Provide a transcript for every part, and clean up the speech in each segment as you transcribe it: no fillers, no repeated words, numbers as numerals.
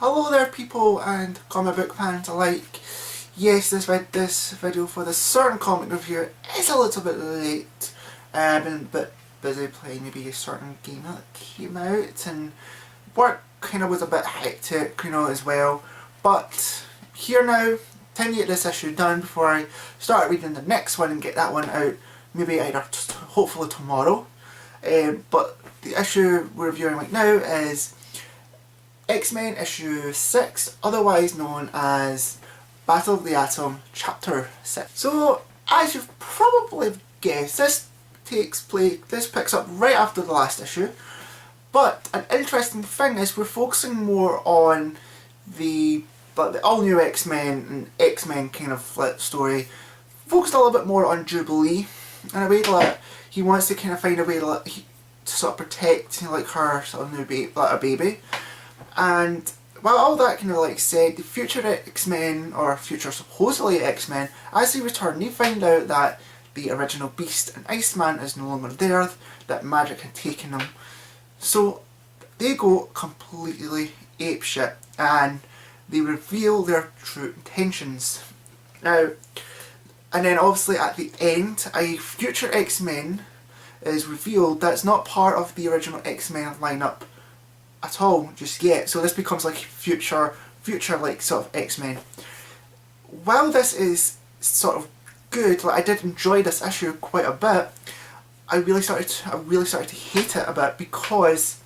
Hello there people and comic book fans alike. Yes, this video for this certain comic review is a little bit late. I've been a bit busy playing maybe a certain game that came out and work kind of was a bit hectic, as well. But here now, time to get this issue done before I start reading the next one and get that one out maybe either hopefully tomorrow. But the issue we're reviewing right now is X-Men issue 6, otherwise known as Battle of the Atom chapter 6. So, as you've probably guessed, this picks up right after the last issue. But an interesting thing is we're focusing more on the all-new X-Men and X-Men kind of flip story. Focused a little bit more on Jubilee in a way that he wants to kind of find a way to sort of protect her sort of new baby. And while all that kind of said, the future X-Men, or future supposedly X-Men, as they return, they find out that the original Beast and Iceman is no longer there, that Magik had taken them. So they go completely apeshit and they reveal their true intentions. Now, and then obviously at the end, a future X-Men is revealed that's not part of the original X-Men lineup at all just yet. So this becomes future sort of X-Men. While this is sort of good, I did enjoy this issue quite a bit, I really started to hate it a bit because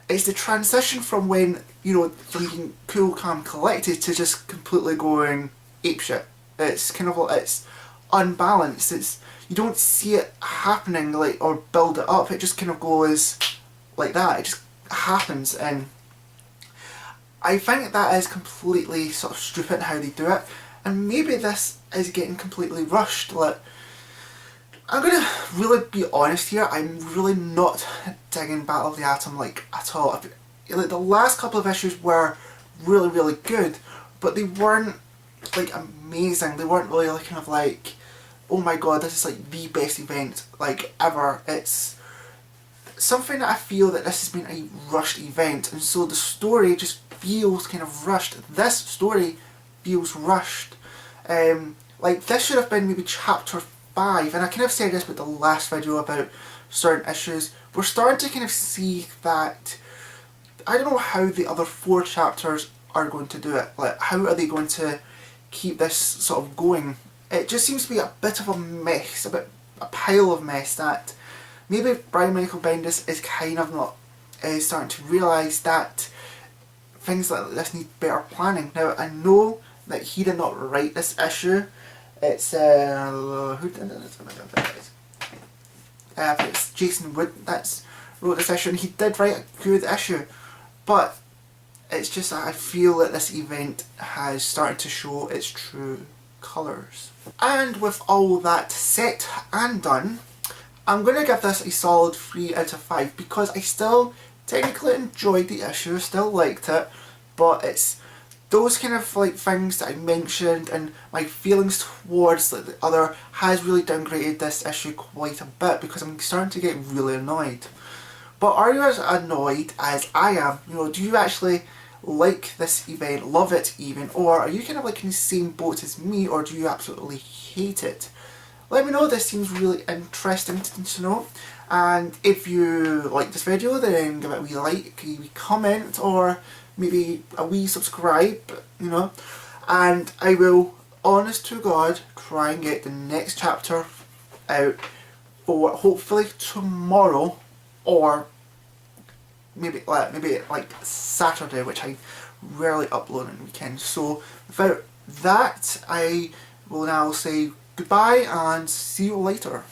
it's the transition from when, from being cool, calm, collected to just completely going apeshit. It's kind of it's unbalanced. You don't see it happening or build it up. It just kind of goes like that. It just happens, and I think that is completely sort of stupid how they do it, and maybe this is getting completely rushed. I'm gonna really be honest here, I'm really not digging Battle of the Atom at all. The last couple of issues were really good, but they weren't amazing. They weren't really oh my god, this is the best event ever. It's something that I feel that this has been a rushed event, and so the story just feels kind of rushed. This story feels rushed. This should have been maybe chapter 5, and I kind of said this with the last video about certain issues. We're starting to kind of see that, I don't know how the other 4 chapters are going to do it. How are they going to keep this sort of going? It just seems to be a bit of a mess, a pile of mess that maybe Brian Michael Bendis is kind of not starting to realise that things like this need better planning. Now, I know that he did not write this issue. It's who did it? It's Jason Wood that's wrote this issue, and he did write a good issue. But it's just that I feel that this event has started to show its true colours. And with all that set and done, I'm going to give this a solid 3 out of 5 because I still technically enjoyed the issue, still liked it, but it's those kind of things that I mentioned and my feelings towards the other has really downgraded this issue quite a bit because I'm starting to get really annoyed. But are you as annoyed as I am? Do you actually like this event, love it even, or are you kind of in the same boat as me, or do you absolutely hate it? Let me know, this seems really interesting to know. And if you like this video, then give it a wee like, a wee comment, or maybe a wee subscribe, And I will, honest to God, try and get the next chapter out for hopefully tomorrow, or maybe Saturday, which I rarely upload on weekends. So without that, I will now say goodbye and see you later.